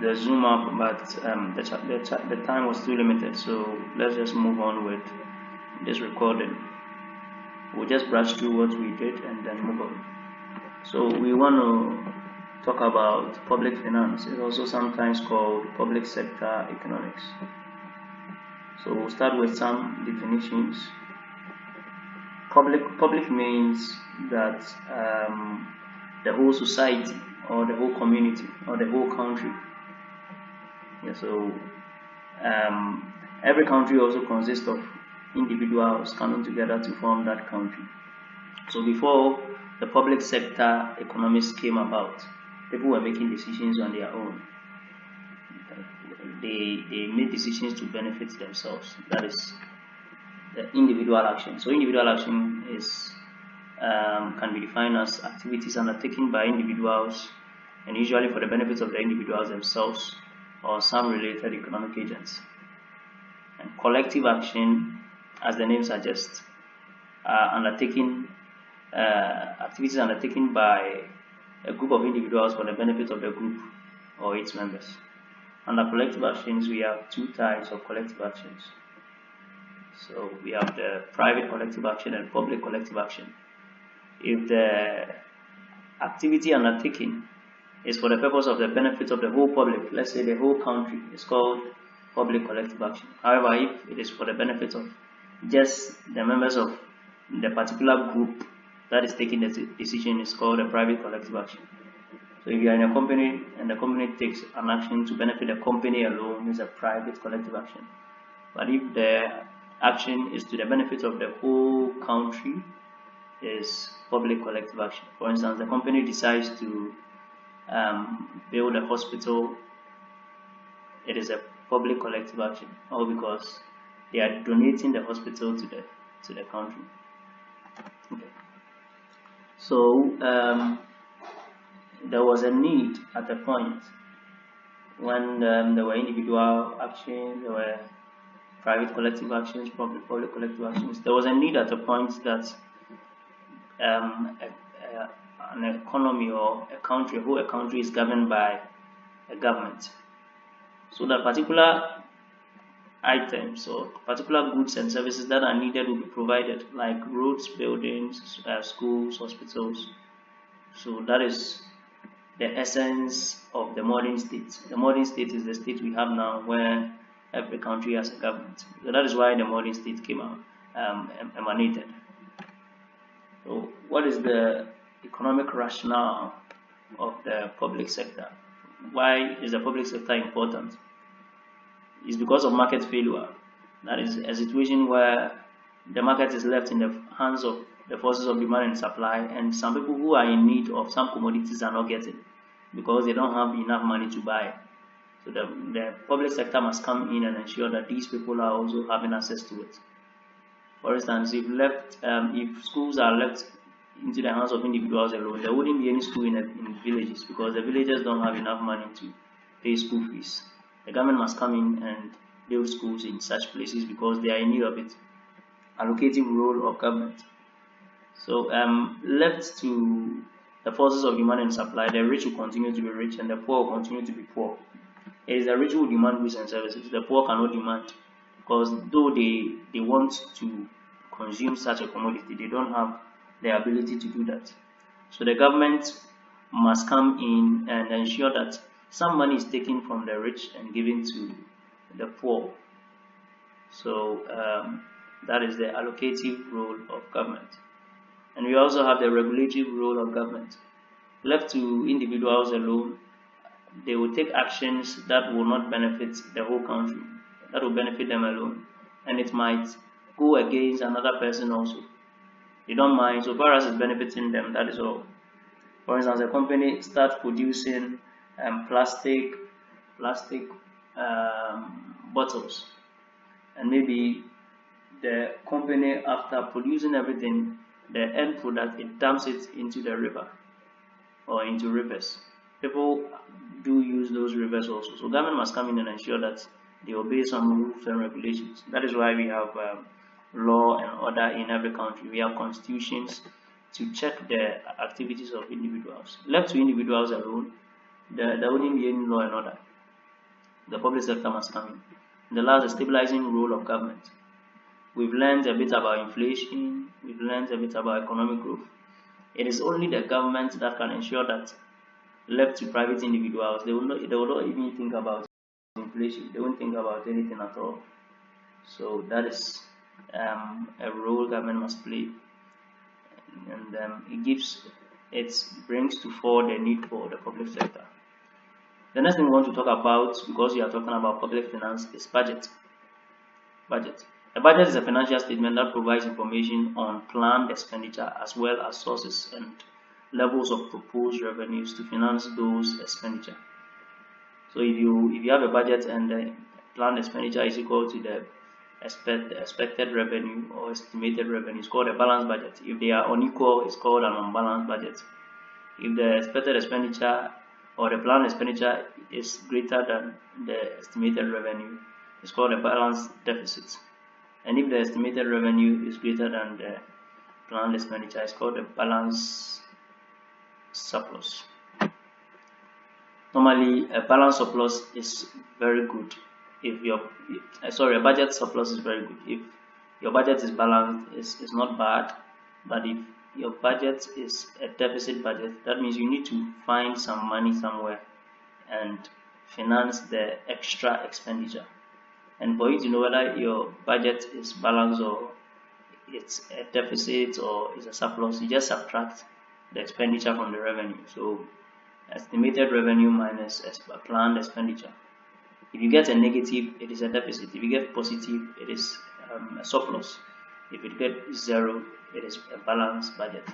the Zoom up, but the time was too limited, so let's just move on with this recording. We'll just brush through what we did and then move on. So we want to talk about public finance. It's also sometimes called public sector economics. So we'll start with some definitions. Public means that the whole society or the whole community or the whole country. Yeah, so every country also consists of individuals coming together to form that country. So before the public sector economics came about, people were making decisions on their own. They made decisions to benefit themselves. That is the individual action. So individual action is can be defined as activities undertaken by individuals, and usually for the benefit of the individuals themselves or some related economic agents. And collective action, as the name suggests, activities undertaken by a group of individuals for the benefit of the group or its members. Under collective actions, we have two types of collective actions. So we have the private collective action and public collective action. If the activity undertaken is for the purpose of the benefit of the whole public, let's say the whole country, it's called public collective action. However, if it is for the benefit of just the members of the particular group that is taking the decision, is called a private collective action. So if you are in a company and the company takes an action to benefit the company alone, it's a private collective action. But if the action is to the benefit of the whole country, is public collective action. For instance, the company decides to build a hospital, it is a public collective action, all because they are donating the hospital to the country. Okay. So there was a need at a point when there were individual actions, there were private collective actions, public collective actions. There was a need at a point that an economy or a country, a country is governed by a government. So that particular items or particular goods and services that are needed will be provided, like roads, buildings, schools, hospitals. So that is the essence of the modern state. The modern state is the state we have now, where every country has a government. So that is why the modern state came out, emanated. So what is the economic rationale of the public sector? Why is the public sector important? It's because of market failure. That is a situation where the market is left in the hands of the forces of demand and supply, and some people who are in need of some commodities are not getting because they don't have enough money to buy. So the public sector must come in and ensure that these people are also having access to it. For instance, if schools are left into the hands of individuals alone, there wouldn't be any school in villages because the villagers don't have enough money to pay school fees. The government must come in and build schools in such places because they are in need of it. Allocative role of government. So left to the forces of demand and supply, the rich will continue to be rich and the poor will continue to be poor. It is the rich who demand goods and services. The poor cannot demand because though they want to consume such a commodity, they don't have the ability to do that. So the government must come in and ensure that some money is taken from the rich and given to the poor. So that is the allocative role of government. And we also have the regulative role of government. Left to individuals alone, they will take actions that will not benefit the whole country, that will benefit them alone. And it might go against another person also. They don't mind, so far as it's benefiting them, that is all. For instance, a company starts producing plastic bottles, and maybe the company, after producing everything, the end product, it dumps it into the river or into rivers. People do use those rivers also, so government must come in and ensure that they obey some rules and regulations. That is why we have law and order in every country. We have constitutions to check the activities of individuals. Left to individuals alone, there wouldn't be any law and order. the public sector must come in. The last, the stabilizing role of government. We've learned a bit about inflation, we've learned a bit about economic growth. It is only the government that can ensure that, left to private individuals, they will not even think about inflation, they won't think about anything at all. So that is a role government must play, and it brings to fore the need for the public sector. The next thing we want to talk about, because we are talking about public finance, is budget. A budget is a financial statement that provides information on planned expenditure as well as sources and levels of proposed revenues to finance those expenditure. So if you have a budget and the planned expenditure is equal to the expected revenue or estimated revenue, it's called a balanced budget. If they are unequal, it's called an unbalanced budget. If the expected expenditure or the planned expenditure is greater than the estimated revenue, it's called a balanced deficit. And if the estimated revenue is greater than the planned expenditure, it's called a balanced surplus. Normally, a balanced surplus is very good. A budget surplus is very good. If your budget is balanced, it's not bad. But if your budget is a deficit budget, that means you need to find some money somewhere and finance the extra expenditure. And for you to know whether your budget is balanced or it's a deficit or it's a surplus, you just subtract the expenditure from the revenue. So estimated revenue minus planned expenditure. If you get a negative, it is a deficit. If you get positive, it is a surplus. If you get zero, it is a balanced budget.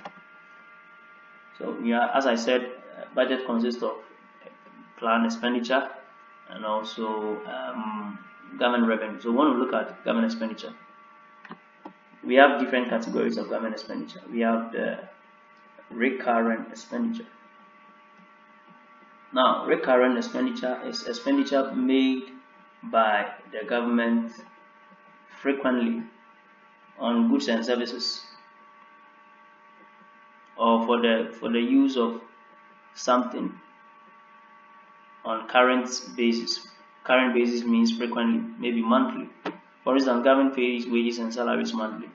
So as I said, budget consists of planned expenditure and also government revenue. So when we look at government expenditure, we have different categories of government expenditure. We have the recurrent expenditure. Now, recurrent expenditure is expenditure made by the government frequently on goods and services, or for the use of something on current basis. Current basis means frequently, maybe monthly. For instance, government pays wages and salaries monthly,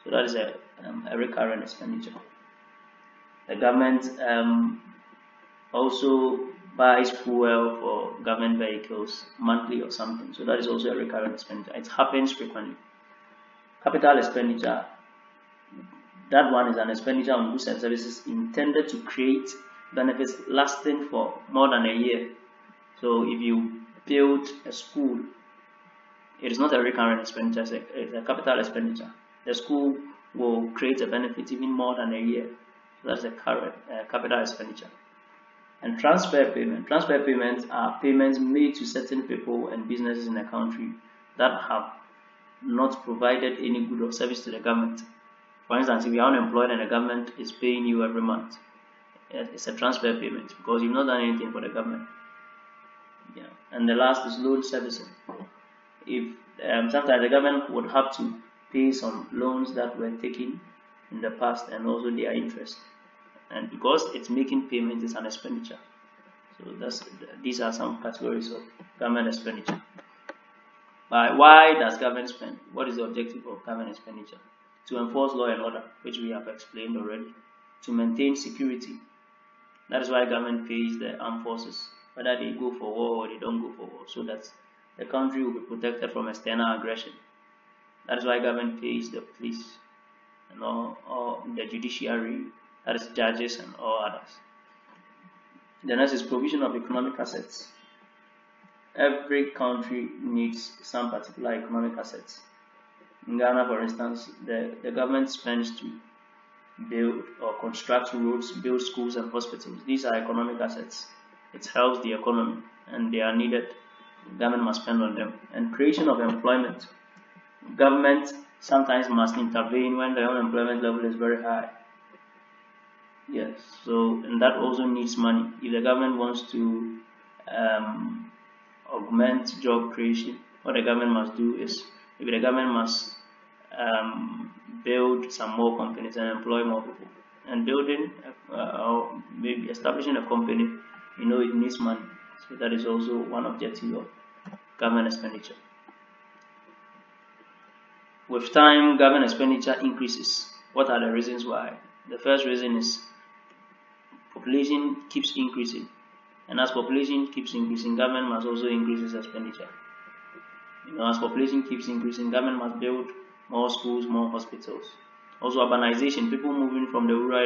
so that is a recurrent expenditure. The government also buys fuel for government vehicles monthly or something, so that is also a recurrent expenditure. It happens frequently. Capital expenditure, that one is an expenditure on goods and services intended to create benefits lasting for more than a year. So if you build a school, it is not a recurrent expenditure, it's a capital expenditure. The school will create a benefit even more than a year. So that's a capital expenditure. And transfer payments are payments made to certain people and businesses in a country that have not provided any good or service to the government. For instance, if you are unemployed and the government is paying you every month, it's a transfer payment because you've not done anything for the government. Yeah. And the last is loan servicing. If sometimes the government would have to pay some loans that were taken in the past and also their interest, and because it's making payments, it's an expenditure. So these are some categories of government expenditure. But why does government spend? What is the objective of government expenditure? To enforce law and order, which we have explained already. To maintain security. That is why government pays the armed forces, whether they go for war or they don't go for war, so that the country will be protected from external aggression. That is why government pays the police and all the judiciary, that is judges and all others. The next is provision of economic assets. Every country needs some particular economic assets. In Ghana, for instance, the government spends to build or construct roads, build schools and hospitals. These are economic assets. It helps the economy and they are needed. The government must spend on them. And creation of employment. Government sometimes must intervene when the unemployment level is very high. Yes, so and that also needs money. If the government wants to augment job creation, what the government must do is, if the government must build some more companies and employ more people, and building or maybe establishing a company, it needs money. So that is also one objective of government expenditure. With time, government expenditure increases. What are the reasons why? The first reason is population keeps increasing. And as population keeps increasing, government must also increase its expenditure. As population keeps increasing, government must build more schools, more hospitals. Also urbanization, people moving from the rural